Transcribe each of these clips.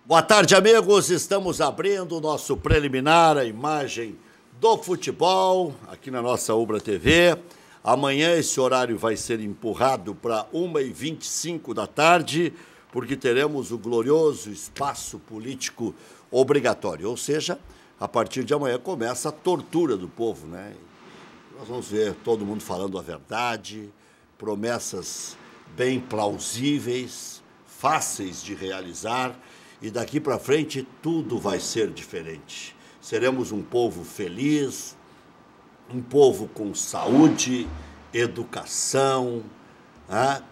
Boa tarde, amigos. Estamos abrindo o nosso preliminar, a imagem do futebol, aqui na nossa Ubra TV. Amanhã esse horário vai ser empurrado para 1h25 da tarde, porque teremos o glorioso espaço político obrigatório. Ou seja, a partir de amanhã começa a tortura do povo, né? Nós vamos ver todo mundo falando a verdade, promessas bem plausíveis, fáceis de realizar. E daqui para frente tudo vai ser diferente. Seremos um povo feliz, um povo com saúde, educação,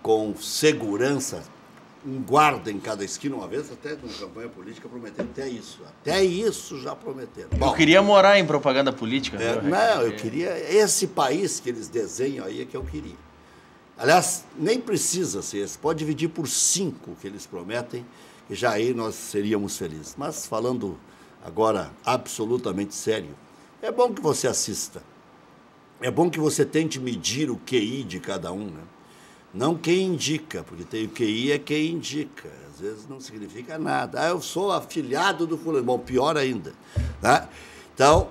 com segurança, um guarda em cada esquina. Uma vez até numa campanha política prometeram até isso já prometeram. Bom, eu queria morar em propaganda política. Eu queria, esse país que eles desenham aí é que eu queria. Aliás, nem precisa ser esse, pode dividir por 5 que eles prometem, e já aí nós seríamos felizes. Mas falando agora absolutamente sério, é bom que você assista. É bom que você tente medir o QI de cada um, né? Não quem indica, porque tem o QI é quem indica. Às vezes não significa nada. Eu sou afilhado do fulano. Bom, pior ainda, né? Então,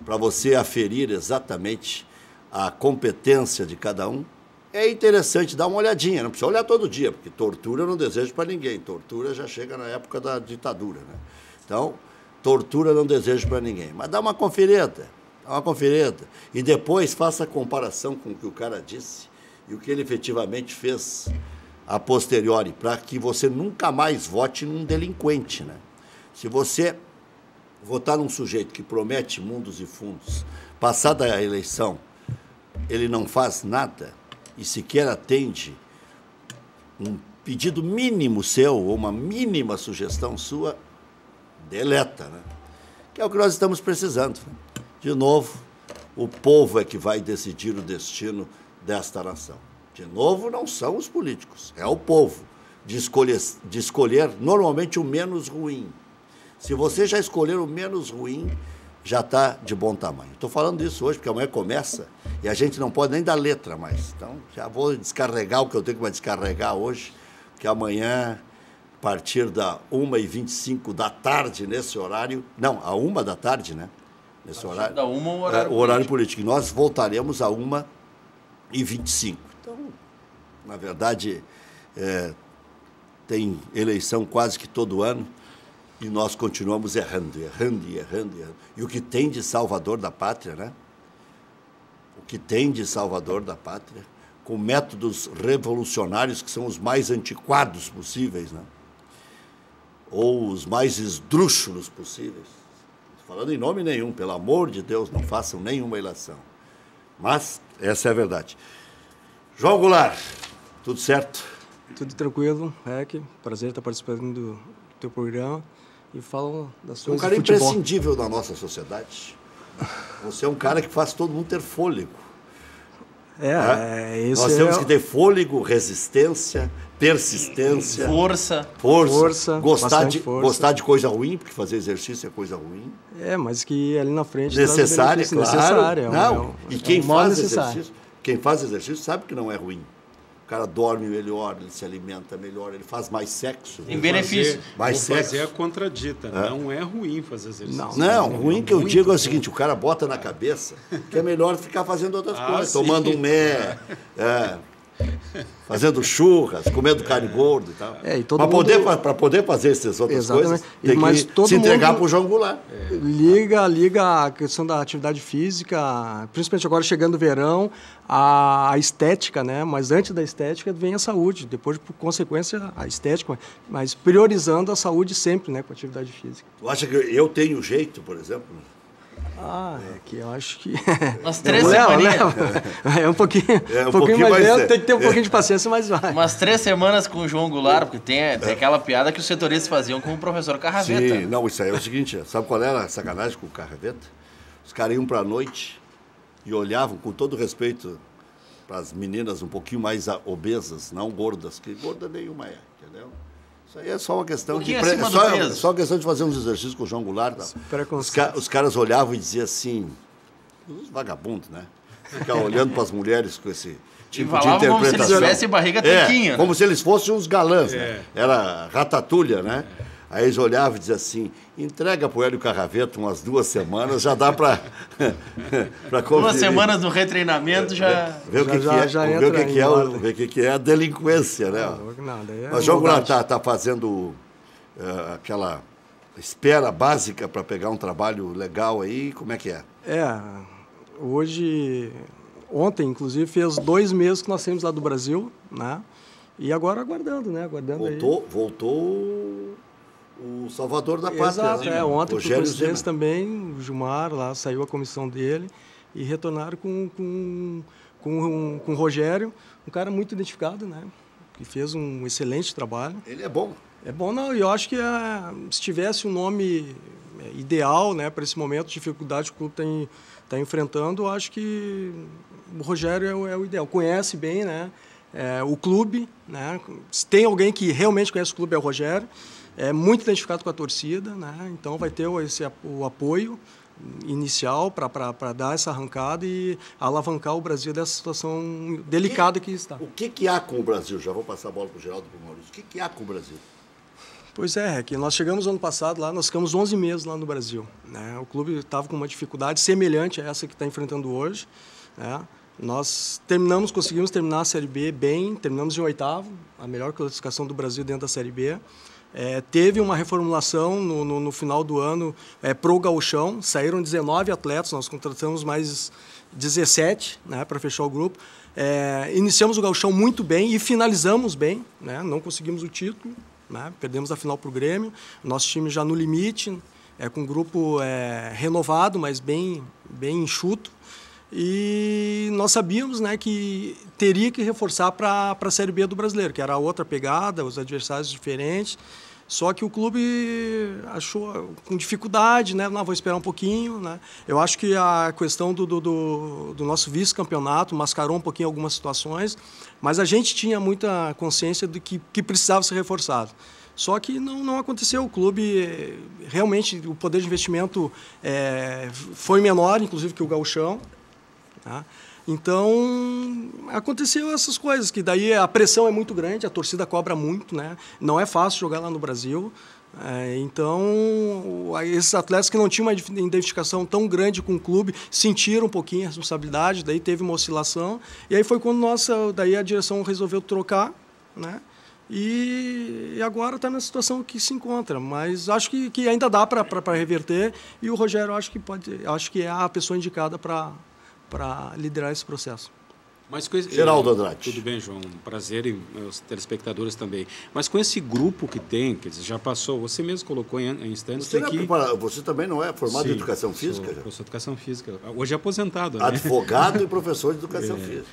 para você aferir exatamente a competência de cada um, é interessante dar uma olhadinha, não precisa olhar todo dia, porque tortura eu não desejo para ninguém. Tortura já chega na época da ditadura, né? Então, tortura eu não desejo para ninguém. Mas dá uma conferida, e depois faça a comparação com o que o cara disse e o que ele efetivamente fez a posteriori, para que você nunca mais vote num delinquente, né? Se você votar num sujeito que promete mundos e fundos, passada a eleição, ele não faz nada e sequer atende um pedido mínimo seu ou uma mínima sugestão sua, deleta, né? Que é o que nós estamos precisando. De novo, o povo é que vai decidir o destino desta nação. De novo, não são os políticos, é o povo de escolher normalmente o menos ruim. Se você já escolher o menos ruim, já está de bom tamanho. Estou falando isso hoje porque amanhã começa e a gente não pode nem dar letra mais. Então, já vou descarregar o que eu tenho que descarregar hoje, que amanhã, a partir da 1h25 da tarde, nesse horário... Não, a 1 da tarde, né? Nesse horário. Da 1 o horário político. E nós voltaremos a 1h25. Então, na verdade, tem eleição quase que todo ano. E nós continuamos errando. E o que tem de salvador da pátria, né? O que tem de salvador da pátria, com métodos revolucionários que são os mais antiquados possíveis, né? Ou os mais esdrúxulos possíveis. Falando em nome nenhum, pelo amor de Deus, não façam nenhuma ilação. Mas essa é a verdade. João Goulart, tudo certo? Tudo tranquilo, prazer estar participando do teu programa. E falam das coisas um cara de futebol. Imprescindível da nossa sociedade. Você é um cara que faz todo mundo ter fôlego. Nós temos que ter fôlego, resistência, persistência. Força. Gostar de coisa ruim, porque fazer exercício é coisa ruim. Mas que ali na frente... Necessária, claro. Necessária. E quem faz exercício sabe que não é ruim. O cara dorme melhor, ele se alimenta melhor, ele faz mais sexo. Tem benefício. Fazer a contradita. Não é ruim fazer exercício. Não, ruim que eu digo é o seguinte, o cara bota na cabeça que é melhor ficar fazendo outras coisas. Sim. Tomando um fazendo churras, comendo carne gorda e tal. Para poder fazer essas outras coisas, tem que se entregar para o João Goulart. Liga a questão da atividade física, principalmente agora chegando o verão, a estética, né? Mas antes da estética vem a saúde, depois, por consequência, a estética, mas priorizando a saúde sempre, né? Com a atividade física. Tu acha que eu tenho jeito, por exemplo? Que eu acho que... Umas 3 semaninhas. É um pouquinho mais lento, tem que ter um pouquinho de paciência, mas vai. Umas 3 semanas com o João Goulart, porque tem aquela piada que os setoristas faziam com o professor Carraveta. Sim, não, isso aí é o seguinte, sabe qual era a sacanagem com o Carraveta? Os caras iam para a noite e olhavam, com todo respeito para as meninas um pouquinho mais obesas, não gordas, que gorda nenhuma é, entendeu? Isso aí é só uma questão só uma questão de fazer uns exercícios com o João Goulart. Os caras olhavam e diziam assim, os vagabundos, né? Ficar olhando para as mulheres com esse tipo de falavam como se eles interpretação. tivessem barriga tanquinho, né? Como se eles fossem uns galãs, né? Era ratatulha, né? Aí eles olhavam e diziam assim, entrega pro Hélio Carraveta umas 2 semanas, já dá para conferir. 2 semanas no retreinamento já... Ver o que, ver o que é a delinquência, né? Mas o João Goulart tá fazendo aquela espera básica para pegar um trabalho legal aí, como é que é? Ontem, inclusive, fez 2 meses que nós saímos lá do Brasil, né? E agora aguardando, né? Voltou o salvador da pátria. Exato, né? Ontem, por Rogério coincidência Zimmer. também, o Gilmar lá, saiu a comissão dele e retornaram com o Rogério, um cara muito identificado, né? Que fez um excelente trabalho. Ele é bom. É bom, não, e eu acho que se tivesse um nome ideal, né, para esse momento de dificuldade que o clube está enfrentando, eu acho que o Rogério é o ideal. Conhece bem, né, o clube, né, se tem alguém que realmente conhece o clube é o Rogério, é muito identificado com a torcida, né, então vai ter o apoio inicial para dar essa arrancada e alavancar o Brasil dessa situação delicada que está. O que há com o Brasil? Já vou passar a bola para o Geraldo e para o Maurício. O que há com o Brasil? Pois é, que nós chegamos ano passado lá, nós ficamos 11 meses lá no Brasil, né? O clube estava com uma dificuldade semelhante a essa que está enfrentando hoje, né? Nós conseguimos terminar a Série B bem, terminamos em 8º, a melhor classificação do Brasil dentro da Série B. Teve uma reformulação no final do ano pro Gauchão, saíram 19 atletas, nós contratamos mais 17, né, para fechar o grupo. Iniciamos o Gauchão muito bem e finalizamos bem, né? Não conseguimos o título, né? Perdemos a final para o Grêmio, nosso time já no limite, com um grupo renovado, mas bem enxuto. E nós sabíamos, né, que teria que reforçar para a Série B do Brasileiro, que era outra pegada, os adversários diferentes. Só que o clube achou com dificuldade, né? Não, vou esperar um pouquinho, né? Eu acho que a questão do nosso vice-campeonato mascarou um pouquinho algumas situações, mas a gente tinha muita consciência de que precisava ser reforçado. Só que não aconteceu. O clube, realmente, o poder de investimento foi menor, inclusive, que o Gauchão. Tá? Então, aconteceu essas coisas, que daí a pressão é muito grande, a torcida cobra muito, né? Não é fácil jogar lá no Brasil. Então, esses atletas que não tinham uma identificação tão grande com o clube sentiram um pouquinho a responsabilidade, daí teve uma oscilação, e aí foi quando daí a direção resolveu trocar, né? E agora está na situação que se encontra, mas acho que ainda dá para reverter, e o Rogério acho que é a pessoa indicada para liderar esse processo. Mas Geraldo Andrade. Tudo bem, João. Um prazer e os telespectadores também. Mas com esse grupo que tem, quer dizer, já passou, você mesmo colocou em instantes que... Você também não é formado em Educação Física? Professor de Educação Física. Hoje é aposentado, né? Advogado e professor de Educação Física.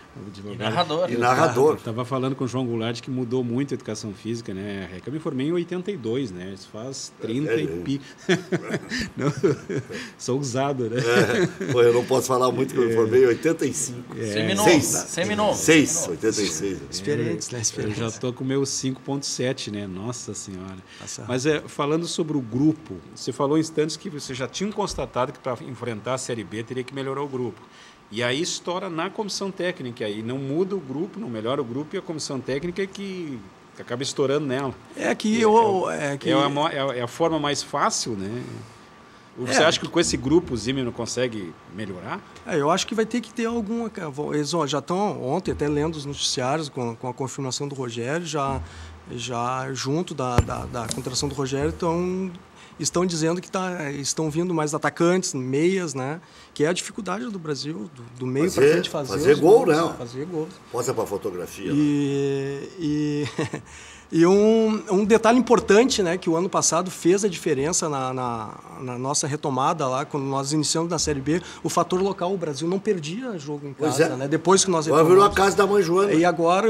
E narrador. Estava falando com o João Goulart que mudou muito a Educação Física, né? Eu me formei em 82, né? Isso faz 30 e pi. Não, sou usado, né? Eu não posso falar muito que eu me formei em 85. Seminovo. 86. Experientes, né? Eu já estou com o meu 5.7, né? Nossa Senhora. Tá. Mas falando sobre o grupo, você falou em instantes que você já tinha constatado que para enfrentar a Série B teria que melhorar o grupo. E aí estoura na comissão técnica, aí não muda o grupo, não melhora o grupo, e a comissão técnica que acaba estourando nela. É a forma mais fácil, né? Você acha que com esse grupo o Zimmer não consegue melhorar? Eu acho que vai ter que ter alguma... Eles já estão ontem até lendo os noticiários com a confirmação do Rogério, já junto da contratação do Rogério, estão dizendo que estão vindo mais atacantes, meias, né? Que é a dificuldade do Brasil, do meio para frente fazer gol, gols, não. Fazer gols. Posta para fotografia. E um detalhe importante, né, que o ano passado fez a diferença na nossa retomada lá, quando nós iniciamos na Série B, o fator local. O Brasil não perdia jogo em casa, né? Depois que nós retomamos. Agora virou a casa da mãe Joana. E agora,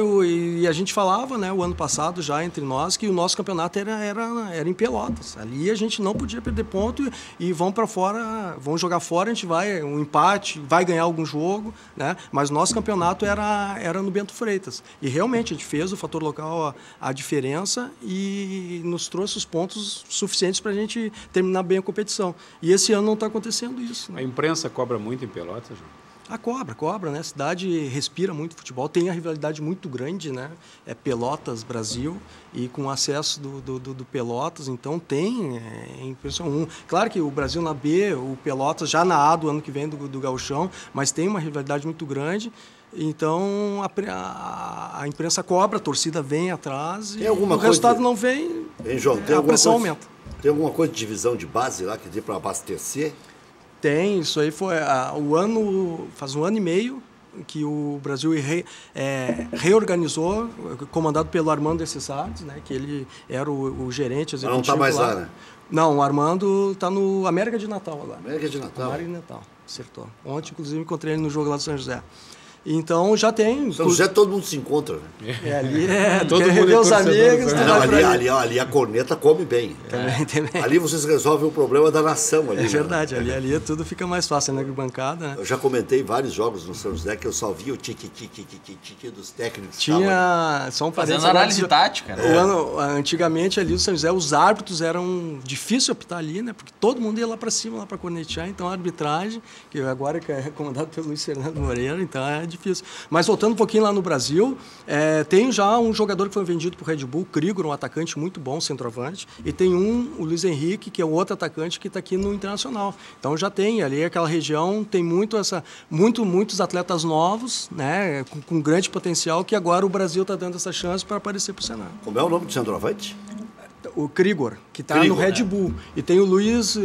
a gente falava, né, o ano passado já entre nós, que o nosso campeonato era em Pelotas. Ali a gente não podia perder ponto e vão para fora, vão jogar fora, a gente vai, um empate, vai ganhar algum jogo, né? Mas o nosso campeonato era no Bento Freitas. E realmente a gente fez o fator local a diferença e nos trouxe os pontos suficientes para a gente terminar bem a competição. E esse ano não está acontecendo isso, né? A imprensa cobra muito em Pelotas, João? Cobra, né? A cidade respira muito futebol, tem a rivalidade muito grande, né? É Pelotas, Brasil, e com acesso do Pelotas, então é impressionante. Claro que o Brasil na B, o Pelotas já na A do ano que vem do Gauchão, mas tem uma rivalidade muito grande, então a imprensa cobra, a torcida vem atrás e o resultado não vem, João, a pressão aumenta. Tem alguma coisa de divisão de base lá que dê para abastecer? Tem, isso aí foi faz um ano e meio que o Brasil reorganizou, comandado pelo Armando Essardes, né, que ele era o gerente executivo. Mas não está mais lá, né? Não, o Armando está no América de Natal agora. América de Natal? América de Natal, acertou. Ontem, inclusive, encontrei ele no jogo lá do São José. Então já tem. São José todo mundo se encontra, né? Ali todo mundo rever os amigos. Ali a corneta come bem. Também. Ali vocês resolvem o problema da nação. Ali, é verdade, né? ali tudo fica mais fácil, né? Bancada. Né? Eu já comentei vários jogos no São José que eu só via o tique dos técnicos. Tinha. Só um fazendo análise tática, né? Antigamente ali no São José, os árbitros eram difícil apitar ali, né? Porque todo mundo ia lá para cima, lá para cornetear. Então a arbitragem, que agora é comandado pelo Luiz Fernando Moreira, então é difícil. Mas voltando um pouquinho lá no Brasil, tem já um jogador que foi vendido para o Red Bull, Krigor, um atacante muito bom, centroavante, e tem o Luiz Henrique, que é outro atacante que está aqui no Internacional. Então já tem ali aquela região, tem muitos atletas novos, né, com grande potencial, que agora o Brasil está dando essa chance para aparecer para o cenário. Como é o nome do centroavante? O Krigor, que está no Red Bull. E tem o Luiz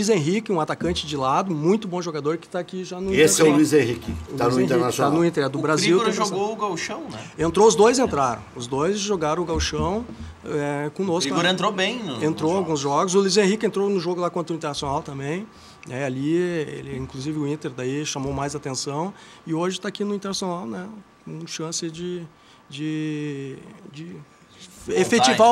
Henrique, um atacante de lado, muito bom jogador, que está aqui já no Internacional. Esse é o Luiz Henrique, que está no Internacional. Está no Inter, do Brasil. O Krigor jogou o Gauchão, né? Os dois entraram. Os dois jogaram o Gauchão conosco. O Krigor entrou bem Entrou alguns jogos. O Luiz Henrique entrou no jogo lá contra o Internacional também. Ali, inclusive o Inter daí chamou mais atenção. E hoje está aqui no Internacional, né? Com chance de efetivar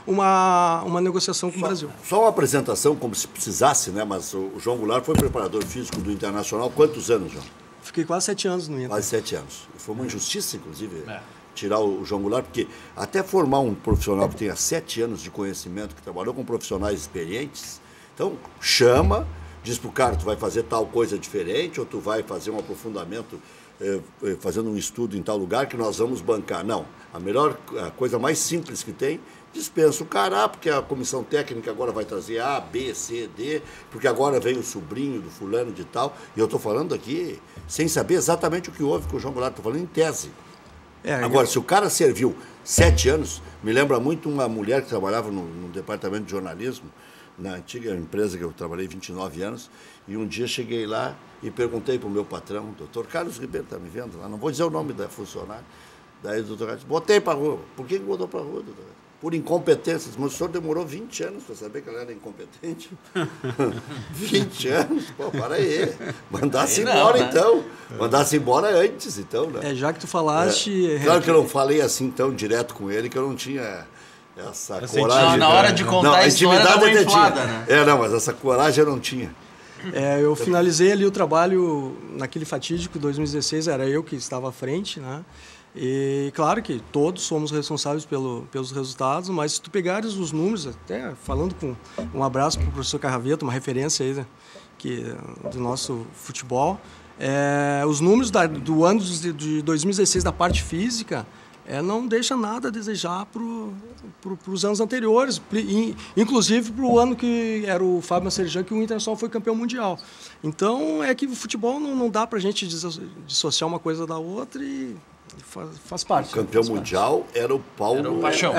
uma negociação com o Brasil. Só uma apresentação, como se precisasse, né? Mas o João Goulart foi preparador físico do Internacional. Quantos anos, João? Fiquei quase 7 anos no Inter. Quase 7 anos. Foi uma injustiça, inclusive, tirar o João Goulart, porque até formar um profissional que tenha 7 anos de conhecimento, que trabalhou com profissionais experientes, então chama, diz pro cara, tu vai fazer tal coisa diferente, ou tu vai fazer um aprofundamento fazendo um estudo em tal lugar que nós vamos bancar. Não, a coisa mais simples que tem, dispensa o cara, porque a comissão técnica agora vai trazer A, B, C, D, porque agora vem o sobrinho do fulano de tal, e eu estou falando aqui sem saber exatamente o que houve com o João Goulart, estou falando em tese. Agora, se o cara serviu 7 anos, me lembra muito uma mulher que trabalhava no departamento de jornalismo, na antiga empresa que eu trabalhei 29 anos, e um dia cheguei lá e perguntei para o meu patrão, doutor Carlos Ribeiro, está me vendo lá, não vou dizer o nome da funcionária, daí o doutor Carlos disse, botei para a rua. Por que botou para a rua, doutor? Por incompetência. Mas o senhor demorou 20 anos para saber que ela era incompetente? 20 anos? Pô, para aí. Mandasse embora, né? Então. Mandasse embora antes, então, né? Já que tu falaste... Claro que eu não falei assim tão direto com ele, que eu não tinha... essa coragem. Na hora de contar a história da uma inflada, né? Não, mas essa coragem eu não tinha. Eu finalizei ali o trabalho naquele fatídico 2016, era eu que estava à frente, né? E claro que todos somos responsáveis pelos resultados, mas se tu pegares os números, até falando com um abraço para o professor Carraveta, uma referência aí, né, do nosso futebol, os números do ano de 2016 da parte física, não deixa nada a desejar para os anos anteriores, inclusive para o ano que era o Fábio Macerejan, que o Internacional foi campeão mundial. Então, é que o futebol não dá para a gente dissociar uma coisa da outra e faz parte. O campeão mundial era o Paulo... Era o Paixão.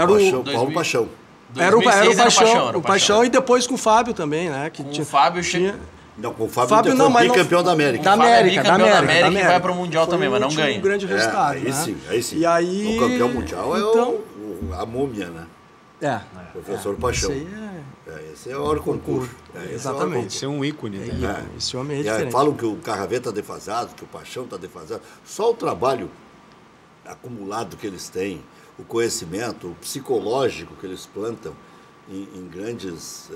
Paulo Paixão. Era o Paixão e depois com o Fábio também, né? O Fábio chega... Não, com o Fábio não, foi bicampeão da América. Da América, e vai para o Mundial também, mas não ganha. Um grande resultado, aí sim. E aí, o campeão mundial é a múmia, né? Professor Paixão. Esse é o concurso. Exatamente. Esse é um ícone. Esse homem é diferente. Falam que o Carraveta está defasado, que o Paixão está defasado. Só o trabalho acumulado que eles têm, o conhecimento, o psicológico que eles plantam em grandes...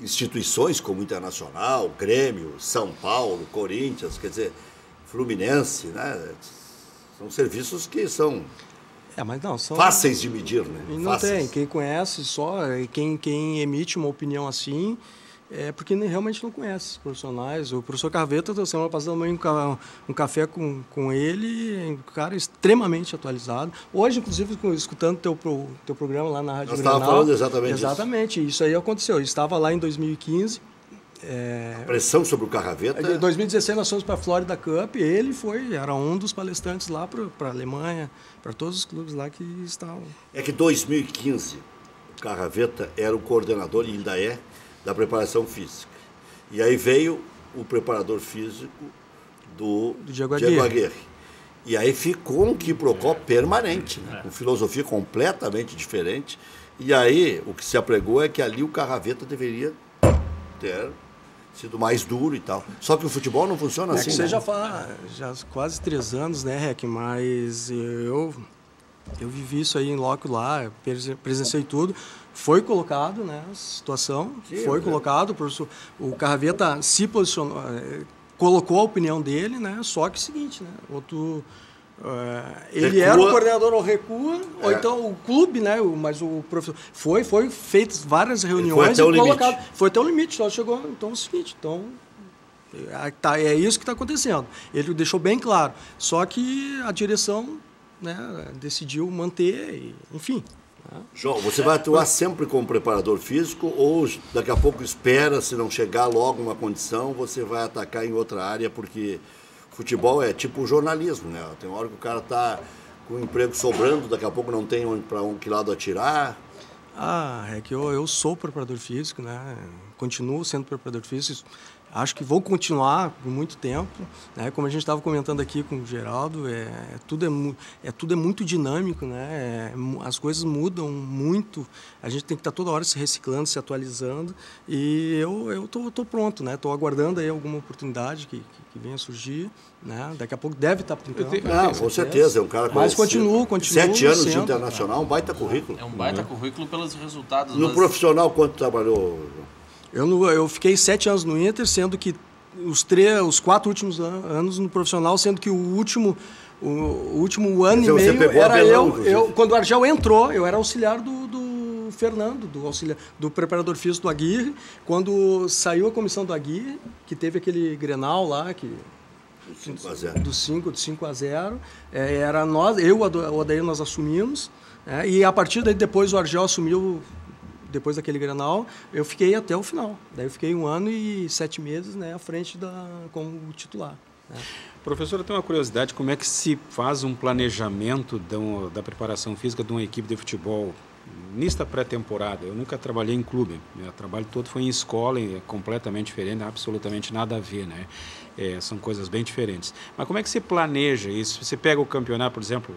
instituições como Internacional, Grêmio, São Paulo, Corinthians, quer dizer, Fluminense, né? São serviços que são, mas não, são fáceis de medir, né? E não tem, quem conhece só, quem emite uma opinião assim, é porque realmente não conhece os profissionais. O professor Carraveta, a semana passada, um café com ele, um cara extremamente atualizado. Hoje, inclusive, escutando teu programa lá na Rádio Grenal. Nós estávamos falando exatamente isso. Exatamente, isso aí aconteceu. Eu estava lá em 2015. A pressão sobre o Carraveta. Em 2016 nós fomos para a Florida Cup e ele era um dos palestrantes lá para a Alemanha, para todos os clubes lá que estavam. É que 2015, o Carraveta era o coordenador, e ainda é, da preparação física. E aí veio o preparador físico do Diego Aguirre. E aí ficou um quiprocó permanente, né? Com filosofia completamente diferente. E aí o que se apregou é que ali o Carraveta deveria ter sido mais duro e tal. Só que o futebol não funciona assim, Você né? já quase 3 anos, né, Rec? Mas eu vivi isso aí em loco lá, presenciei tudo. Foi colocado, né, a situação, foi colocado, o Carraveta se posicionou, colocou a opinião dele, né, só que é o seguinte, né, ele era o coordenador ou recua, ou então o clube, né, mas o professor foi feitas várias reuniões e colocado. Foi até o limite, só chegou, então é o seguinte, é isso que está acontecendo. Ele deixou bem claro, só que a direção, né, decidiu manter, enfim. João, você vai atuar sempre como preparador físico ou daqui a pouco espera, se não chegar logo uma condição, você vai atacar em outra área, porque futebol é tipo jornalismo, né? Tem uma hora que o cara está com o emprego sobrando, daqui a pouco não tem para que lado atirar. É que eu sou preparador físico, né? Continuo sendo preparador físico. Acho que vou continuar por muito tempo, né? Como a gente estava comentando aqui com o Geraldo, tudo é muito dinâmico, né? As coisas mudam muito, a gente tem que estar toda hora se reciclando, se atualizando, e eu tô pronto, né? Estou aguardando aí alguma oportunidade que venha a surgir, né? Daqui a pouco deve estar pintando. Com certeza, é um cara mas continuo 7 anos de internacional, um baita currículo. É um baita currículo pelos resultados. No profissional, quanto trabalhou? Eu fiquei 7 anos no Inter, sendo que os 4 últimos anos no profissional, sendo que o último ano e meio era eu. Quando o Argel entrou, eu era auxiliar do Fernando, do preparador físico do Aguirre. Quando saiu a comissão do Aguirre, que teve aquele Grenal lá, do 5-0, era nós, eu e o Adair, nós assumimos, e a partir daí depois o Argel assumiu. Depois daquele Grenal, eu fiquei até o final. Daí eu fiquei 1 ano e 7 meses, né, à frente como titular. Né. Professor, eu tenho uma curiosidade, como é que se faz um planejamento da preparação física de uma equipe de futebol nesta pré-temporada? Eu nunca trabalhei em clube, meu trabalho todo foi em escola, é completamente diferente, absolutamente nada a ver, né? São coisas bem diferentes. Mas como é que se planeja isso? Você pega o campeonato, por exemplo,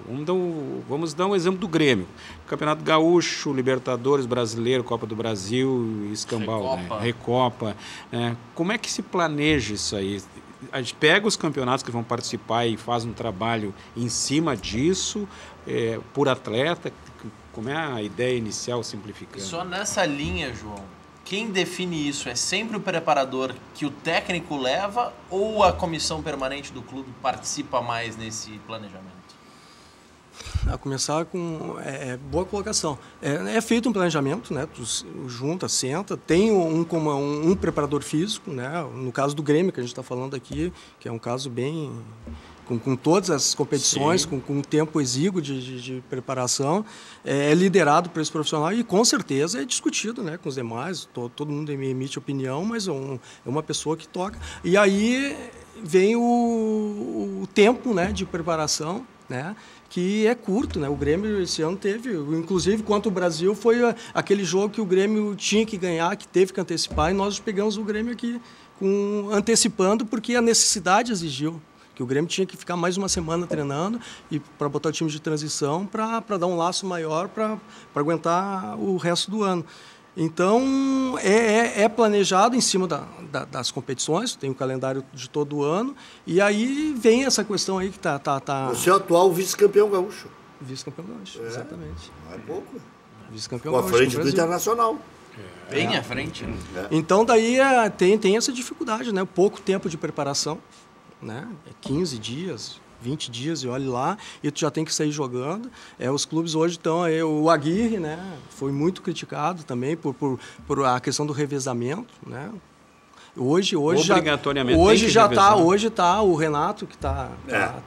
vamos dar um exemplo do Grêmio. Campeonato Gaúcho, Libertadores Brasileiro, Copa do Brasil, Escambau, Recopa. Né? Como é que se planeja isso aí? A gente pega os campeonatos que vão participar e faz um trabalho em cima disso, por atleta. Como é a ideia inicial, simplificando? Só nessa linha, João, quem define isso é sempre o preparador que o técnico leva ou a comissão permanente do clube participa mais nesse planejamento? A começar com... boa colocação. É feito um planejamento, né? Tu junta, senta, tem um preparador físico, né? No caso do Grêmio, que a gente está falando aqui, que é um caso bem... Com todas as competições, com um tempo exíguo de preparação, é liderado por esse profissional e, com certeza, é discutido, né, com os demais. Todo mundo emite opinião, mas é uma pessoa que toca. E aí vem o tempo, né, de preparação, né, que é curto, né? O Grêmio esse ano teve, inclusive, contra o Brasil, foi aquele jogo que o Grêmio tinha que ganhar, que teve que antecipar, e nós pegamos o Grêmio aqui antecipando porque a necessidade exigiu. Que o Grêmio tinha que ficar mais uma semana treinando e para botar o time de transição para dar um laço maior para aguentar o resto do ano. Então, é planejado em cima das competições, tem o calendário de todo o ano, e aí vem essa questão aí que tá... Você é o atual vice-campeão gaúcho. Vice-campeão gaúcho, exatamente. Não é pouco. Vice-campeão gaúcho. Com a frente do Internacional. Bem à frente. Então, daí tem essa dificuldade, né? Pouco tempo de preparação. Né? 15 dias, 20 dias e olhe lá, e tu já tem que sair jogando. Os clubes hoje estão... O Aguirre, né, foi muito criticado também por a questão do revezamento, né? Hoje Obrigatoriamente hoje tem que já revezar. hoje tá o Renato que tá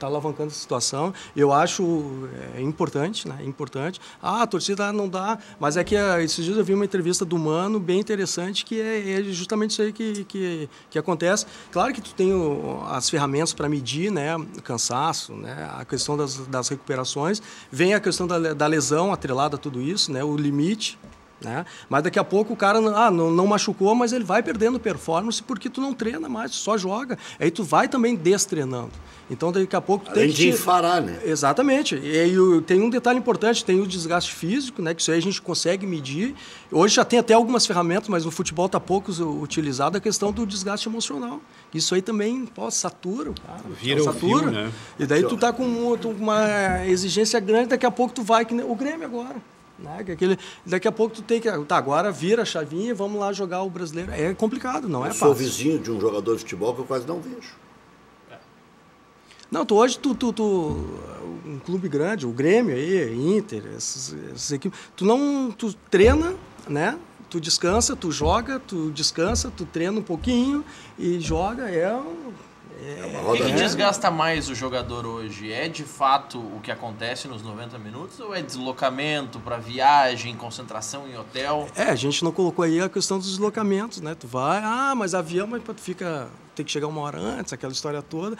alavancando a situação. Eu acho importante, né? Importante. A torcida não dá, mas é que esses dias eu vi uma entrevista do Mano bem interessante que é justamente isso aí que acontece. Claro que tu tem as ferramentas para medir, né, o cansaço, né, a questão das recuperações, vem a questão da lesão atrelada a tudo isso, né, o limite. Né? Mas daqui a pouco o cara não machucou, mas ele vai perdendo performance porque tu não treina mais, tu só joga. Aí tu vai também destreinando. Então daqui a pouco tu Além tem que... de enfarar, né? Exatamente. E aí, tem um detalhe importante, tem o desgaste físico, né? Que isso aí a gente consegue medir. Hoje já tem até algumas ferramentas, mas no futebol está pouco utilizado a questão do desgaste emocional. Isso aí também, satura, cara. Vira o fio, né? E daí tu tá com uma exigência grande, daqui a pouco tu vai, que nem o Grêmio agora. Né? Daqui a pouco tu tem que... Tá, agora vira a chavinha e vamos lá jogar o brasileiro. É complicado, não é fácil. Eu sou vizinho de um jogador de futebol que eu quase não vejo. Não, hoje um clube grande, o Grêmio aí, Inter, essas equipes, tu treina, né? Tu descansa, tu joga, tu descansa, tu treina um pouquinho e joga, O que desgasta mais o jogador hoje? É de fato o que acontece nos 90 minutos ou é deslocamento para viagem, concentração em hotel? A gente não colocou aí a questão dos deslocamentos, né? Tu vai, mas avião, mas tu tem que chegar uma hora antes, aquela história toda.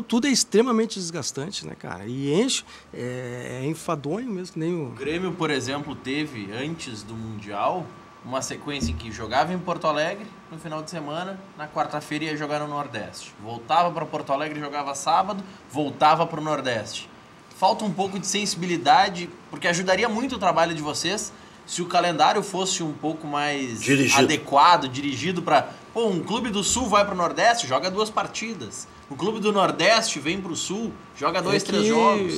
Tudo é extremamente desgastante, né, cara? E enche, é enfadonho mesmo, nem o... O Grêmio, por exemplo, teve, antes do Mundial, uma sequência em que jogava em Porto Alegre no final de semana, na quarta-feira ia jogar no Nordeste. Voltava para Porto Alegre, jogava sábado, voltava para o Nordeste. Falta um pouco de sensibilidade, porque ajudaria muito o trabalho de vocês se o calendário fosse um pouco mais adequado, dirigido para... um clube do Sul vai para o Nordeste, joga 2 partidas. O clube do Nordeste vem para o Sul, joga 2, 3 jogos.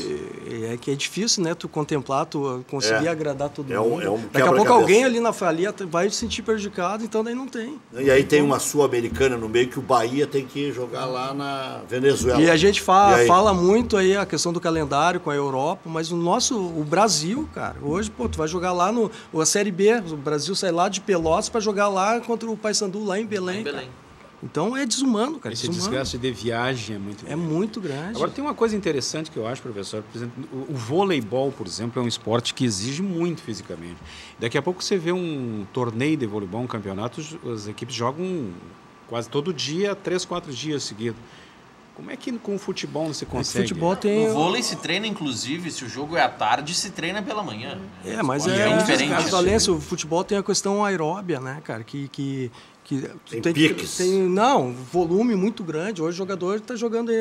É que é difícil, né? Tu contemplar, tu conseguir agradar todo mundo. Daqui a pouco alguém ali na falia vai se sentir prejudicado, então daí não tem. E aí tem uma Sul-Americana no meio que o Bahia tem que jogar lá na Venezuela. E a gente fala muito aí a questão do calendário com a Europa, mas o Brasil, cara, hoje, tu vai jogar lá a Série B, o Brasil sai lá de Pelotas para jogar lá contra o Paysandu lá em Belém. Então é desumano, cara. Esse desgaste de viagem é muito grande. É muito grande. Agora tem uma coisa interessante que eu acho, professor. Por exemplo, o voleibol, por exemplo, é um esporte que exige muito fisicamente. Daqui a pouco você vê um torneio de voleibol, um campeonato, as equipes jogam quase todo dia, 3, 4 dias seguidos. Como é que com o futebol não se consegue? O vôlei se treina, inclusive, se o jogo é à tarde, se treina pela manhã. Mas diferente. A Valência, o futebol tem a questão aeróbia, né, cara? Que tem piques. Volume muito grande. Hoje o jogador está jogando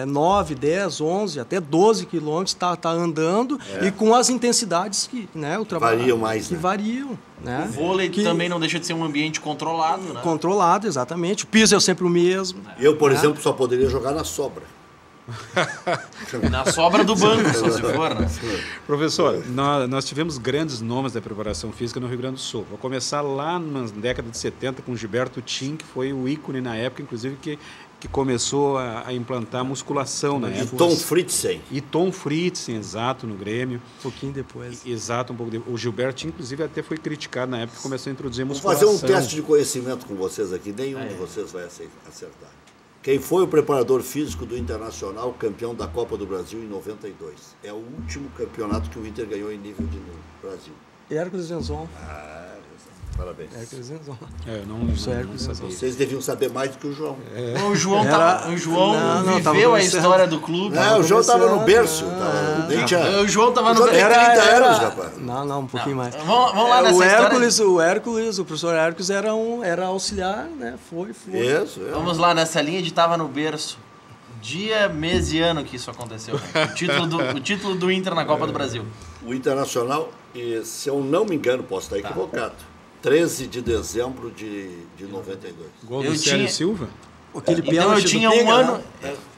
9, 10, 11, até 12 quilômetros, está andando e com as intensidades que, né, o trabalho variam mais, que né? variam. Né? O vôlei também não deixa de ser um ambiente controlado, né? Controlado, exatamente. O piso é sempre o mesmo. Eu, por exemplo, só poderia jogar na sobra. Na sobra do banco, só se for, né? Professor, nós tivemos grandes nomes da preparação física no Rio Grande do Sul. Vou começar lá na década de 70 com Gilberto Tim, que foi o ícone na época, inclusive, que começou a implantar musculação na época. E Tom Fritzen, exato, no Grêmio. Um pouquinho depois. Exato, um pouco depois. O Gilberto, inclusive, até foi criticado na época que começou a introduzir musculação. Vou fazer um teste de conhecimento com vocês aqui, nenhum de vocês vai acertar. Quem foi o preparador físico do Internacional, campeão da Copa do Brasil em 92? É o último campeonato que o Inter ganhou em nível de Brasil. Hércules Enzon. Parabéns. Hércules Enzon. Eu não sabia. Vocês deviam saber mais do que o João. O João viveu a história do clube. O João estava no berço. O João estava no berço. Era 30 anos, rapaz. Não, um pouquinho mais. Vamos lá nessa O professor Hércules era auxiliar, né? Foi. Isso. Vamos lá nessa linha de estava no berço. Dia, mês e ano que isso aconteceu. Né? O título do Inter na Copa do Brasil. O Internacional, se eu não me engano, posso estar equivocado, 13 de dezembro de 92. Gol do Célio Silva? Então eu tinha um ano.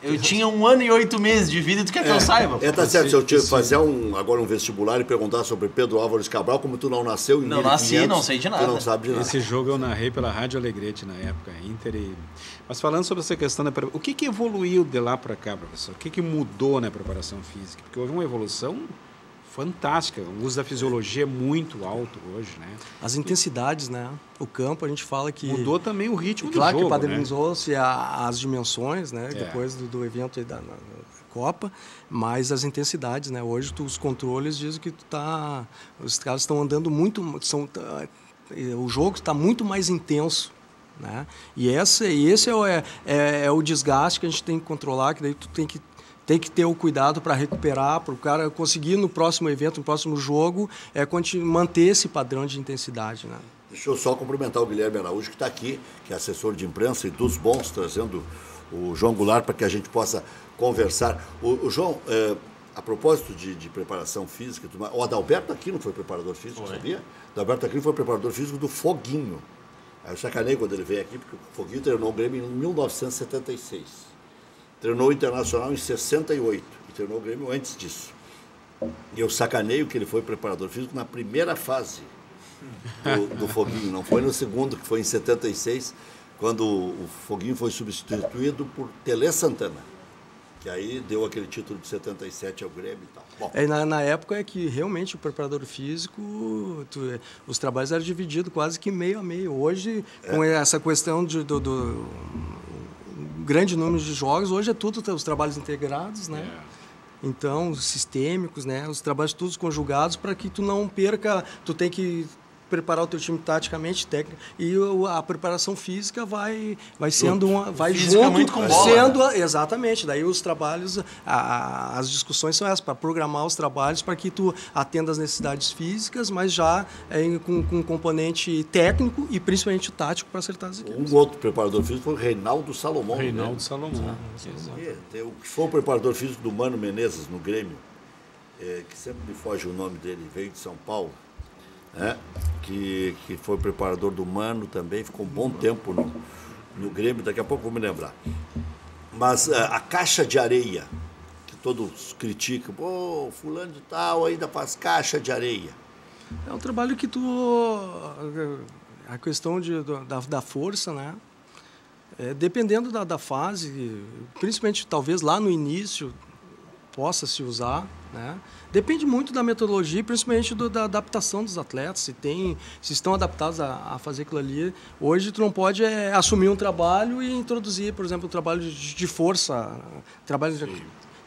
Eu tinha 1 ano e 8 meses de vida, tu quer que eu saiba? Tá certo, se eu te fazer agora um vestibular e perguntar sobre Pedro Álvares Cabral, como tu não nasceu em 1500, nasci, não sei de nada. Tu não sabe de nada. Esse jogo eu narrei pela Rádio Alegrete na época, Inter e... Mas falando sobre essa questão da preparação, o que evoluiu de lá para cá, professor? O que mudou na preparação física? Porque houve uma evolução fantástica. O uso da fisiologia é muito alto hoje, né? As intensidades, né? O campo, a gente fala que... Mudou também o ritmo do claro jogo, que padronizou-se as dimensões, né? É. Depois do evento aí da Copa, mas as intensidades, né? Hoje os controles dizem que os caras estão andando muito... o jogo está muito mais intenso, né? E esse é o desgaste que a gente tem que controlar, que daí tu tem que ter o cuidado para recuperar, para o cara conseguir no próximo evento, no próximo jogo, manter esse padrão de intensidade, né? Deixa eu só cumprimentar o Guilherme Araújo, que está aqui, que é assessor de imprensa e dos bons, trazendo o João Goulart para que a gente possa conversar. O João, a propósito de preparação física, o Adalberto Aquino foi preparador físico, sabia? O Adalberto Aquino foi preparador físico do Foguinho. Aí eu sacanei quando ele veio aqui, porque o Foguinho treinou o Grêmio em 1976. Treinou o Internacional em 68 e treinou o Grêmio antes disso. E eu sacaneio que ele foi preparador físico na primeira fase do Foguinho, não foi no segundo, que foi em 76, quando o Foguinho foi substituído por Tele Santana, que aí deu aquele título de 77 ao Grêmio e tal. Bom. Na época é que realmente o preparador físico, os trabalhos eram divididos quase que meio a meio. Hoje, com essa questão do grande número de jogos, hoje é tudo os trabalhos integrados, né? Então, sistêmicos, né? Os trabalhos todos conjugados para que tu não perca, tu tem que preparar o teu time taticamente, técnico, e a preparação física vai sendo vai física junto, muito com bola, sendo né? Exatamente. Daí os trabalhos, as discussões são essas, para programar os trabalhos para que tu atenda às necessidades físicas, mas já com um componente técnico e principalmente o tático para acertar as equipes. Um outro preparador físico foi o Reinaldo Salomão. Reinaldo Salomão. O que foi o preparador físico do Mano Menezes no Grêmio, que sempre me foge o nome dele, veio de São Paulo. Que foi preparador do Mano também, ficou um bom tempo no Grêmio, daqui a pouco vou me lembrar. Mas a caixa de areia, que todos criticam, pô, fulano de tal ainda faz caixa de areia. É um trabalho que a questão da força, né? Dependendo da fase, principalmente talvez lá no início, possa se usar, né? Depende muito da metodologia, principalmente da adaptação dos atletas, se estão adaptados a fazer aquilo ali. Hoje tu não pode assumir um trabalho e introduzir, por exemplo, um trabalho de força, trabalho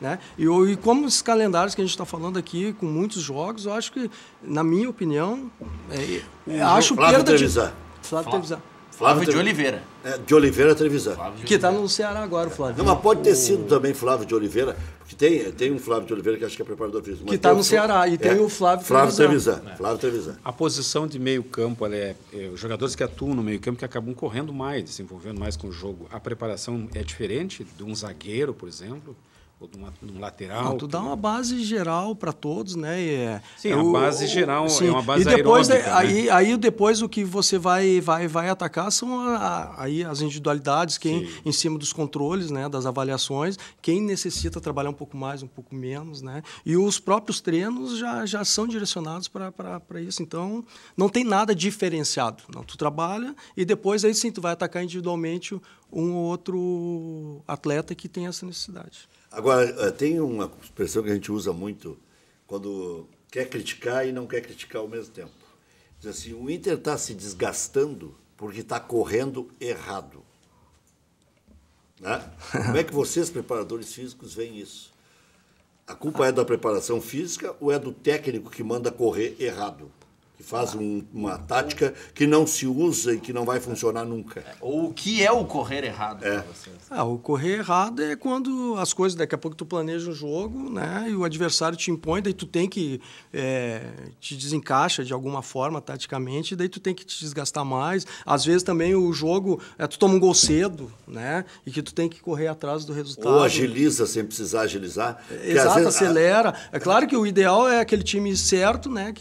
né? E como esses calendários que a gente está falando aqui, com muitos jogos, eu acho que, na minha opinião, acho Flávio perda Trevisan. Flávio Trevisan. Flávio de Oliveira. De Oliveira Trevisan. Que está no Ceará agora, o Flávio. Não, mas pode ter sido também Flávio de Oliveira, porque tem um Flávio de Oliveira que acho que é preparador físico. Que está no Ceará, e tem o Flávio Trevisan. Flávio Trevisan. A posição de meio campo, os jogadores que atuam no meio campo que acabam correndo mais, desenvolvendo mais com o jogo. A preparação é diferente de um zagueiro, por exemplo? Ou de um lateral? Não, tu dá uma base geral para todos, né? Sim, a base geral sim. é uma base e depois, aeróbica, aí depois o que você vai atacar são aí as individualidades, quem em cima dos controles, né, das avaliações, quem necessita trabalhar um pouco mais, um pouco menos, né? E os próprios treinos já são direcionados para isso. Então, não tem nada diferenciado. Não, tu trabalha e depois aí sim tu vai atacar individualmente um ou outro atleta que tem essa necessidade. Agora, tem uma expressão que a gente usa muito quando quer criticar e não quer criticar ao mesmo tempo. Diz assim, o Inter está se desgastando porque está correndo errado. Né? Como é que vocês, preparadores físicos, veem isso? A culpa é da preparação física ou é do técnico que manda correr errado? Que faz uma tática que não se usa e que não vai funcionar nunca. Ou o que é o correr errado para vocês? O correr errado é quando as coisas, daqui a pouco tu planeja um jogo, né, e o adversário te impõe, daí tu tem que te desencaixa de alguma forma taticamente, daí tu tem que te desgastar mais. Às vezes também o jogo, tu toma um gol cedo, né, e que tu tem que correr atrás do resultado. Ou agiliza sem precisar agilizar. Exato, acelera. É claro que o ideal é aquele time certo, né,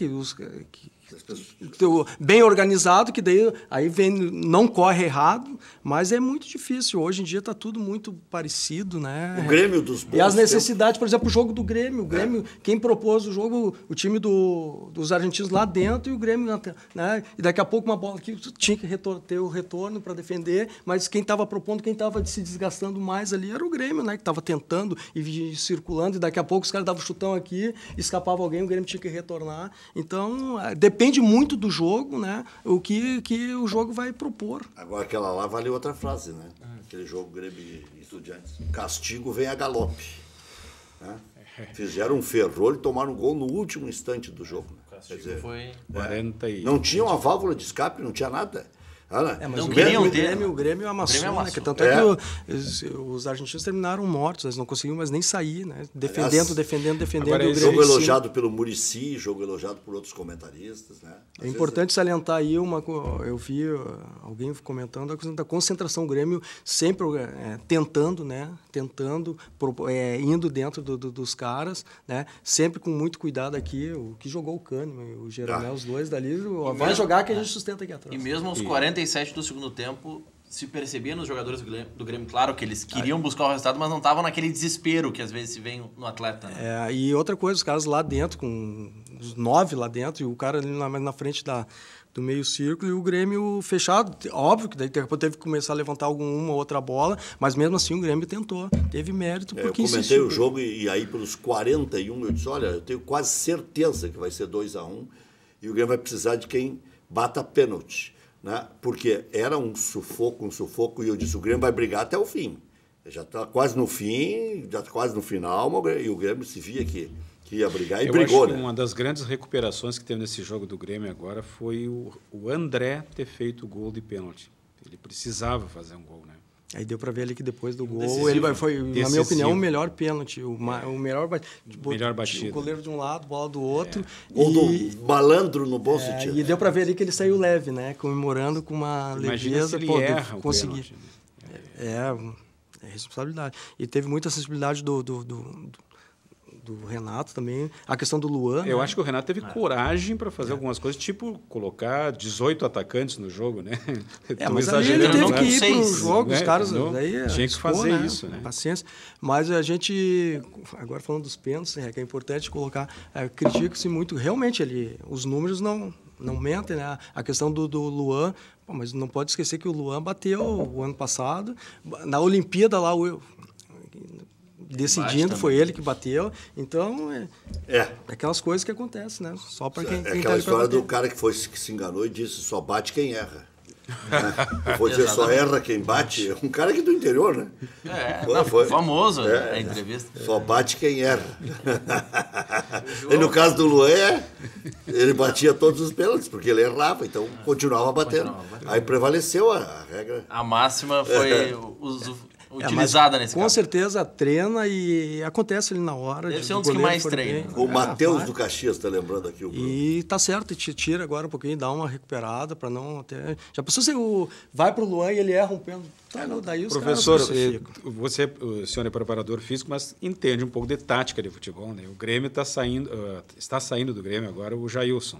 bem organizado, que daí aí vem, não corre errado, mas é muito difícil. Hoje em dia está tudo muito parecido, né? O Grêmio dos bons E as necessidades, por exemplo, o jogo do Grêmio. O Grêmio, quem propôs o jogo, o time dos argentinos lá dentro e o Grêmio, né? E daqui a pouco uma bola que tinha que ter o retorno para defender, mas quem estava propondo, quem estava se desgastando mais ali era o Grêmio, né? Que estava tentando e circulando, e daqui a pouco os caras davam chutão aqui, escapava alguém, o Grêmio tinha que retornar. Então, depende muito do jogo, né? O que o jogo vai propor. Agora, aquela lá vale outra frase, né? Aquele jogo Grêmio e Estudiantes. Castigo vem a galope. Né? Fizeram um ferrolho e tomaram um gol no último instante do jogo. Né? Quer dizer, foi 40 e... não tinha uma válvula de escape, não tinha nada. Mas não o queriam Grêmio amassou, né? Que tanto é que os argentinos terminaram mortos, eles não conseguiam mais nem sair, né? Defendendo. Agora, e o Grêmio Jogo elogiado pelo Muricy, jogo elogiado por outros comentaristas, né? É importante salientar aí eu vi alguém comentando a questão da concentração. O Grêmio sempre tentando, né? Indo dentro dos caras, né? Sempre com muito cuidado aqui. O que jogou o Kahneman, o Jeromel, os dois dali, vai jogar que a gente sustenta aqui atrás. E mesmo aos 47 do segundo tempo, se percebia nos jogadores do Grêmio, claro que eles queriam buscar o resultado, mas não estavam naquele desespero que às vezes se vê no atleta. Né? E outra coisa, os caras lá dentro, com os 9 lá dentro, e o cara ali na frente do meio círculo, e o Grêmio fechado. Óbvio que daí teve que começar a levantar uma ou outra bola, mas mesmo assim o Grêmio tentou. Teve mérito porque eu comentei insistiu. o jogo e aí pelos 41 eu disse, olha, eu tenho quase certeza que vai ser 2-1 e o Grêmio vai precisar de quem bata pênalti. Né? Porque era um sufoco, e eu disse, o Grêmio vai brigar até o fim. Já está quase no fim, já está quase no final, e o Grêmio se via que ia brigar e brigou. Acho que né? uma das grandes recuperações que teve nesse jogo do Grêmio agora foi o André ter feito o gol de pênalti. Ele precisava fazer um gol, né? Aí deu para ver ali que depois do gol, Decisivo. foi, na minha opinião, o melhor pênalti. O melhor batido. O goleiro de um lado, bola do outro. Ou do malandro no bom sentido. E deu para ver ali que ele saiu leve, né? Comemorando com uma Imagina leveza. se ele erra conseguir. o pênalti, né? É responsabilidade. E teve muita sensibilidade do Renato também. A questão do Luan. Eu né? acho que o Renato teve coragem para fazer algumas coisas, tipo colocar 18 atacantes no jogo, né? Mas ali ele teve que ir para o jogo, né? os caras... Tinha que fazer isso, né? Paciência. Mas a gente, agora falando dos pênaltis, que é importante colocar, critica-se muito. Realmente, os números não mentem, né? A questão do Luan, mas não pode esquecer que o Luan bateu o ano passado, na Olimpíada lá, decidindo, foi ele que bateu. Então, aquelas coisas que acontecem, né? Só para quem aquela tá história do cara que se enganou e disse, só bate quem erra. Eu vou dizer, só erra quem bate. Um cara aqui do interior, né? Foi famoso a entrevista. Só bate quem erra. E no caso do Luan, ele batia todos os pênaltis, porque ele errava, então continuava batendo. Aí prevaleceu a regra. A máxima foi utilizada nesse caso. Com certeza treina e acontece ali na hora. Deve ser um dos que mais treina. O Matheus do Caxias está lembrando aqui o Bruno. E tá certo, te tira agora um pouquinho, dá uma recuperada para não até... Já pensou se vai pro Luan e ele erra um pênalti? Daí os Professor, caras o senhor é preparador físico, mas entende um pouco de tática de futebol, né? O Grêmio está saindo do Grêmio agora o Jailson.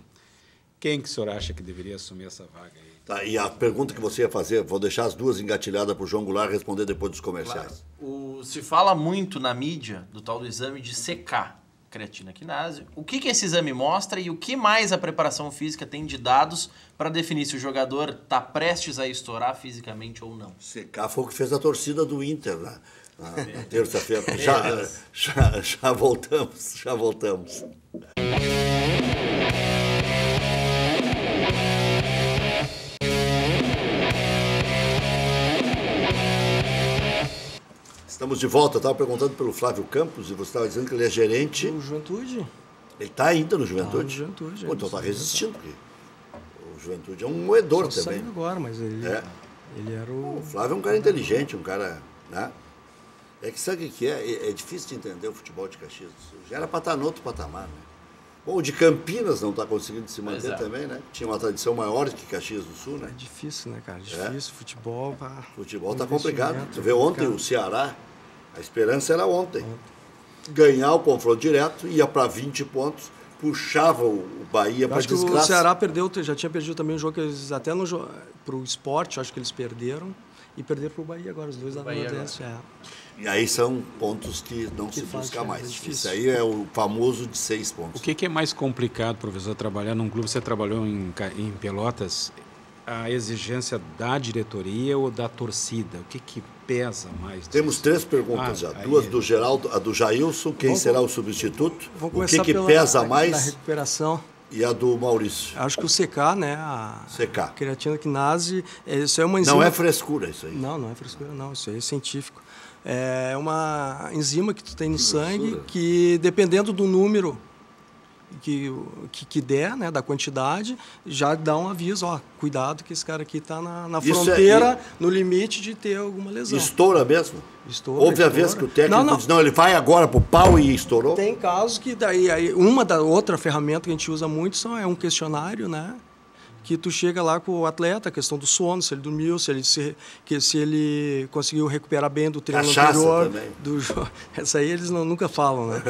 Quem que o senhor acha que deveria assumir essa vaga aí? Tá, e a pergunta que você ia fazer, vou deixar as duas engatilhadas para o João Goulart responder depois dos comerciais. Claro. Se fala muito na mídia do tal do exame de CK, creatina quinase. O que esse exame mostra e o que mais a preparação física tem de dados para definir se o jogador está prestes a estourar fisicamente ou não? CK foi o que fez a torcida do Inter na terça-feira. Já voltamos. Estamos de volta. Eu estava perguntando pelo Flávio Campos e você estava dizendo que ele é gerente. O Juventude? Ele está ainda no Juventude? No Juventude. Então está resistindo. Porque o Juventude é um moedor Só também. saiu agora, mas ele era o... O Flávio é um cara inteligente, um cara... Né? É que sabe o que é? É difícil de entender o futebol de Caxias do Sul. Já era para estar no outro patamar, né? Bom, o de Campinas não está conseguindo se manter também, né? Tinha uma tradição maior que Caxias do Sul, né? É difícil, né, cara? Difícil, futebol... Futebol está complicado. Você vê ontem o Ceará, a esperança era ontem. Ganhar o confronto direto, ia para 20 pontos, puxava o Bahia para Acho que desgraça. o Ceará perdeu, já tinha perdido também um jogo que eles até para o Sport, acho que eles perderam. E perderam para o Bahia agora, os dois da Nordeste. E aí são pontos que não se busca mais. Isso aí é o famoso de 6 pontos. O que é mais complicado, professor, trabalhar num clube? Você trabalhou em Pelotas, a exigência da diretoria ou da torcida? O que pesa mais? Temos 3 perguntas já. 2 do Geraldo, a do Jailson, quem será o substituto? Vamos o que pesa mais? Da recuperação. E a do Maurício. Acho que o CK, né? CK. Creatina quinase, isso é uma enzima... Não é frescura isso aí. Não é frescura, não. Isso aí é científico. É uma enzima que tu tem no sangue que, dependendo do número que der, né, da quantidade, já dá um aviso, ó, cuidado que esse cara aqui está na fronteira, no limite de ter alguma lesão. Estoura mesmo? Estoura. Houve a vez que o técnico disse, não, ele vai agora pro pau e estourou? Tem casos que daí, outra ferramenta que a gente usa muito é um questionário, né? Que tu chega lá com o atleta, a questão do sono, se ele dormiu, se ele conseguiu recuperar bem do treino anterior. Essa aí eles nunca falam, né?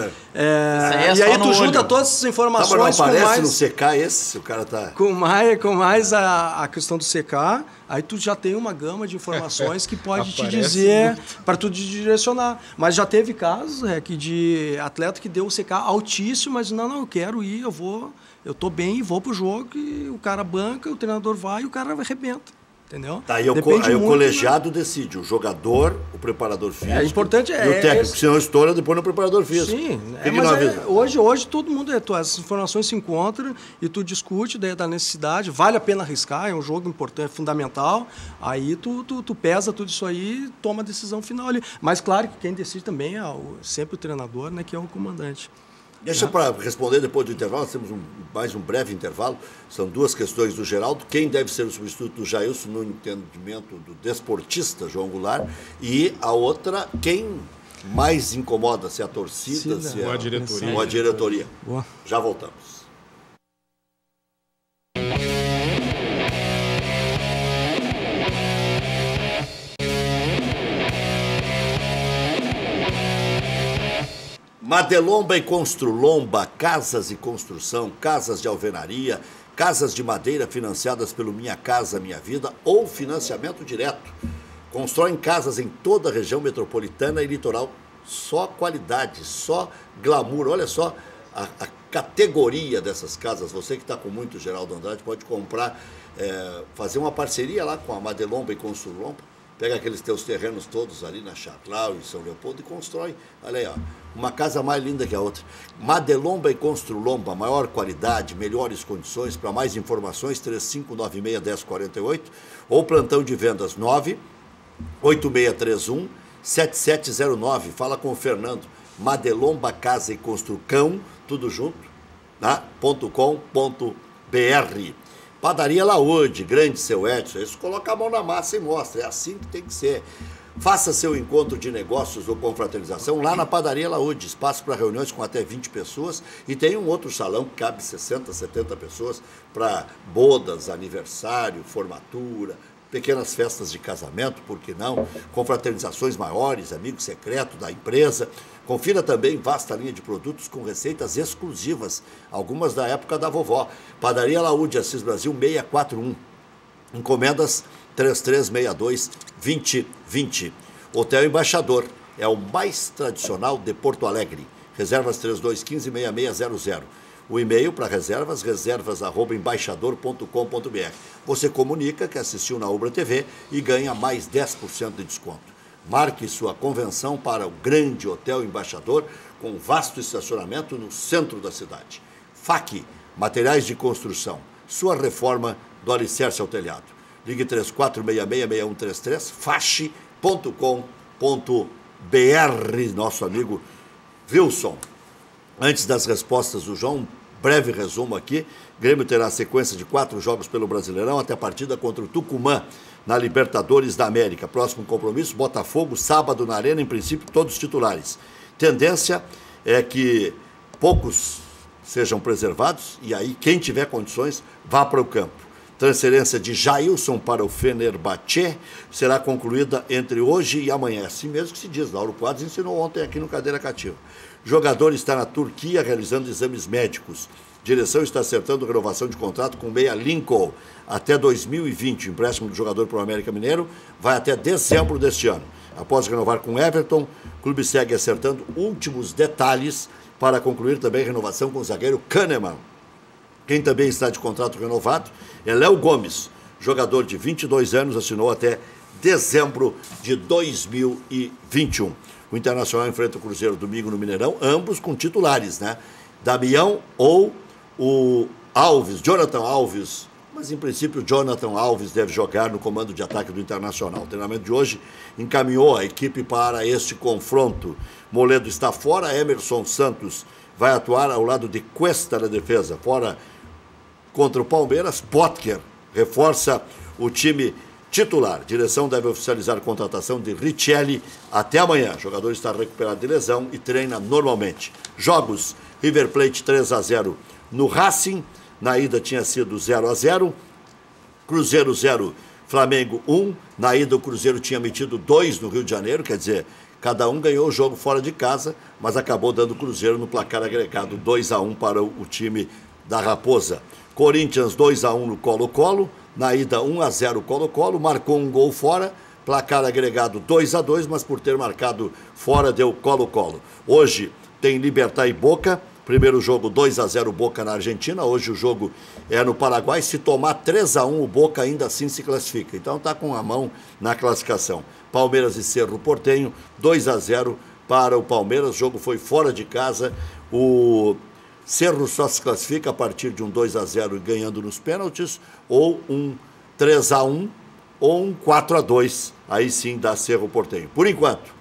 E aí tu junta todas essas informações. Mas não aparece no CK esse, se o cara tá... Com mais a questão do CK, aí tu já tem uma gama de informações que pode te dizer, para tu direcionar. Mas já teve casos de atleta que deu o CK altíssimo, mas não, eu quero ir, eu tô bem e vou pro jogo, e o cara banca, o treinador vai e o cara arrebenta. Entendeu? Tá, aí o colegiado decide, o jogador, o preparador físico importante e o técnico. Se não estoura, depois no preparador físico. Sim, mas hoje todo mundo, essas informações se encontram e tu discute da necessidade, vale a pena arriscar, é um jogo importante, fundamental, aí tu pesa tudo isso aí e toma a decisão final ali. Mas claro que quem decide também é sempre o treinador, né, que é o comandante. Deixa para responder depois do intervalo, nós temos mais um breve intervalo. São 2 questões do Geraldo. Quem deve ser o substituto do Jailson no entendimento do desportista João Goulart? E a outra, quem mais incomoda, se é a torcida, se é a diretoria. Boa. Já voltamos. Madelomba e Construlomba, casas e construção, casas de alvenaria, casas de madeira financiadas pelo Minha Casa Minha Vida ou financiamento direto. Constroem casas em toda a região metropolitana e litoral. Só qualidade, só glamour. Olha só a categoria dessas casas. Você que está com muito Geraldo Andrade pode comprar, fazer uma parceria lá com a Madelomba e Construlomba. Pega aqueles teus terrenos todos ali na Chatlau, em São Leopoldo, e constrói. Olha aí, ó, uma casa mais linda que a outra. Madelomba e Construlomba, maior qualidade, melhores condições. Para mais informações, 3596-1048 ou plantão de vendas 98631-7709. Fala com o Fernando. Madelomba Casa e Construcão, tudo junto, tá? .com.br. Padaria Laúde, grande seu Edson, isso coloca a mão na massa e mostra, é assim que tem que ser. Faça seu encontro de negócios ou confraternização lá na Padaria Laúde, espaço para reuniões com até 20 pessoas e tem um outro salão que cabe 60, 70 pessoas para bodas, aniversário, formatura, pequenas festas de casamento, por que não? Confraternizações maiores, amigo secreto da empresa. Confira também vasta linha de produtos com receitas exclusivas, algumas da época da vovó. Padaria Laúde, Assis Brasil 641. Encomendas 3362-2020. Hotel Embaixador, é o mais tradicional de Porto Alegre. Reservas 3215-6600. O e-mail para reservas, reservas@embaixador.com.br. Você comunica que assistiu na Ubra TV e ganha mais 10% de desconto. Marque sua convenção para o grande Hotel Embaixador, com vasto estacionamento no centro da cidade. FAC, materiais de construção. Sua reforma do alicerce ao telhado. Ligue 3466-6133, fache.com.br. Nosso amigo Wilson. Antes das respostas do João, um breve resumo aqui. Grêmio terá sequência de 4 jogos pelo Brasileirão até a partida contra o Tucumã, na Libertadores da América. Próximo compromisso, Botafogo, sábado na Arena, em princípio todos titulares. Tendência é que poucos sejam preservados e aí quem tiver condições vá para o campo. transferência de Jailson para o Fenerbahçe será concluída entre hoje e amanhã. Assim mesmo que se diz, Lauro Quadros ensinou ontem aqui no Cadeira Cativa. O jogador está na Turquia realizando exames médicos. Direção está acertando renovação de contrato com o meia Lincoln até 2020. O empréstimo do jogador para o América Mineiro vai até dezembro deste ano. Após renovar com Everton, o clube segue acertando últimos detalhes para concluir também a renovação com o zagueiro Kahneman. Quem também está de contrato renovado é Léo Gomes, jogador de 22 anos, assinou até dezembro de 2021. O Internacional enfrenta o Cruzeiro domingo no Mineirão, ambos com titulares, né? Damião ou o Alves, Jonathan Alves, mas em princípio o Jonathan Alves deve jogar no comando de ataque do Internacional. O treinamento de hoje encaminhou a equipe para este confronto. Moledo está fora, Emerson Santos vai atuar ao lado de Cuesta na defesa. Fora contra o Palmeiras, Potker reforça o time titular. Direção deve oficializar a contratação de Richelli até amanhã. O jogador está recuperado de lesão e treina normalmente. Jogos: River Plate 3-0 no Racing. Na ida tinha sido 0-0. Cruzeiro 0, Flamengo 1. Na ida o Cruzeiro tinha metido 2 no Rio de Janeiro. Quer dizer, cada um ganhou o jogo fora de casa, mas acabou dando o Cruzeiro no placar agregado 2-1 para o time da Raposa. Corinthians 2-1 no Colo-Colo. Na ida 1-0 Colo-Colo. Marcou um gol fora. Placar agregado 2-2, mas por ter marcado fora deu Colo-Colo. Hoje tem Libertad e Boca. Primeiro jogo 2-0 Boca na Argentina. Hoje o jogo é no Paraguai. Se tomar 3-1 o Boca ainda assim se classifica. Então está com a mão na classificação. Palmeiras e Cerro Porteño 2-0 para o Palmeiras. O jogo foi fora de casa. O Cerro só se classifica a partir de um 2-0 ganhando nos pênaltis, ou um 3-1 ou um 4-2. Aí sim dá Cerro Porteño. Por enquanto,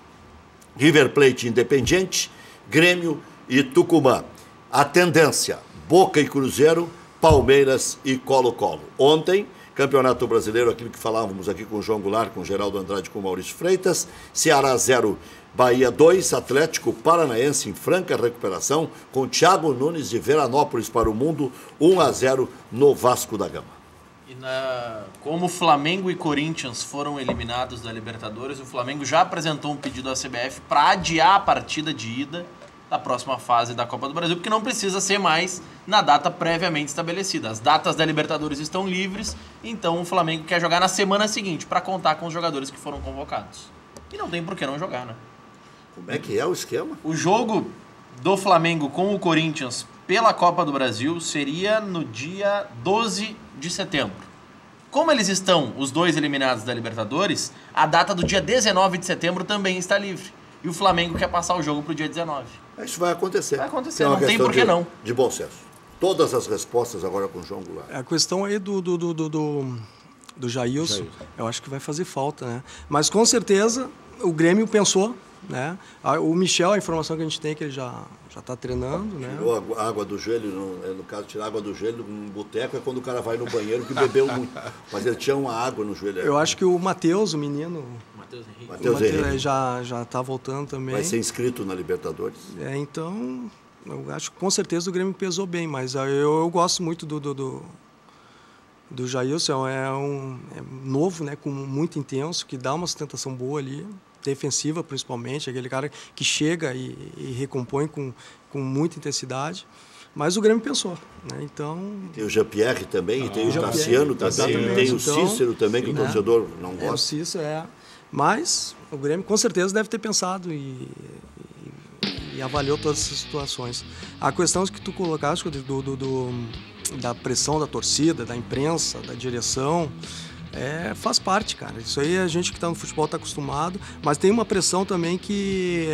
River Plate, Independiente, Grêmio e Tucumã. A tendência: Boca e Cruzeiro, Palmeiras e Colo-Colo. Ontem, Campeonato Brasileiro, aquilo que falávamos aqui com o João Goulart, com o Geraldo Andrade e com o Maurício Freitas. Ceará 0, Bahia 2, Atlético Paranaense em franca recuperação, com Thiago Nunes de Veranópolis para o mundo, 1-0 no Vasco da Gama. E como Flamengo e Corinthians foram eliminados da Libertadores, o Flamengo já apresentou um pedido à CBF para adiar a partida de ida da próxima fase da Copa do Brasil, porque não precisa ser mais na data previamente estabelecida. As datas da Libertadores estão livres, então o Flamengo quer jogar na semana seguinte para contar com os jogadores que foram convocados. E não tem por que não jogar, né? Como é que é o esquema? O jogo do Flamengo com o Corinthians pela Copa do Brasil seria no dia 12 de setembro. Como eles estão, os dois eliminados da Libertadores, a data do dia 19 de setembro também está livre. E o Flamengo quer passar o jogo para o dia 19. Isso vai acontecer. Vai acontecer, não tem por que não. De bom senso. Todas as respostas agora com o João Goulart. A questão aí do Jailson, eu acho que vai fazer falta, né? Mas com certeza o Grêmio pensou, né? O Michel, a informação que a gente tem é que ele já está treinando, né? Tirou a água do joelho, no caso, tirar água do joelho num boteco é quando o cara vai no banheiro que bebeu muito. Mas ele tinha uma água no joelho. Eu acho que o Matheus, o menino... Matheus Henrique já está voltando também. vai ser inscrito na Libertadores. Então, eu acho que com certeza o Grêmio pesou bem, mas eu gosto muito do Jailson. É novo, né, muito intenso, que dá uma sustentação boa ali, defensiva principalmente, aquele cara que chega e recompõe com muita intensidade. Mas o Grêmio pensou, né? Então... Tem o Jean-Pierre também, tem o Tassiano também, tem o Cícero também, que o torcedor não gosta. O Cícero, Mas o Grêmio com certeza deve ter pensado e avaliou todas essas situações. A questão que tu colocaste da pressão da torcida, da imprensa, da direção, faz parte, cara. Isso aí a gente que está no futebol está acostumado, mas tem uma pressão também que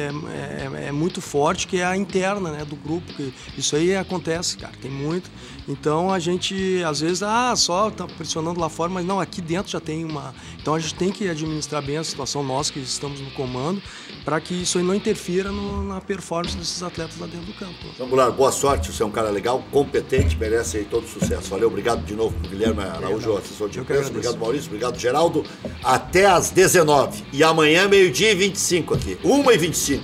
é muito forte, que é a interna, né, do grupo. Que isso aí acontece, cara, tem muito. Então a gente, às vezes, só está pressionando lá fora, mas não, aqui dentro já tem uma... Então a gente tem que administrar bem a situação, nós que estamos no comando, para que isso aí não interfira na performance desses atletas lá dentro do campo. Vamos lá, boa sorte, você é um cara legal, competente, merece aí todo sucesso. Valeu, obrigado de novo pro Guilherme Araújo, assessor de imprensa, obrigado Maurício, obrigado Geraldo. Até às 19h. E amanhã, meio-dia e 25 aqui. 1h25.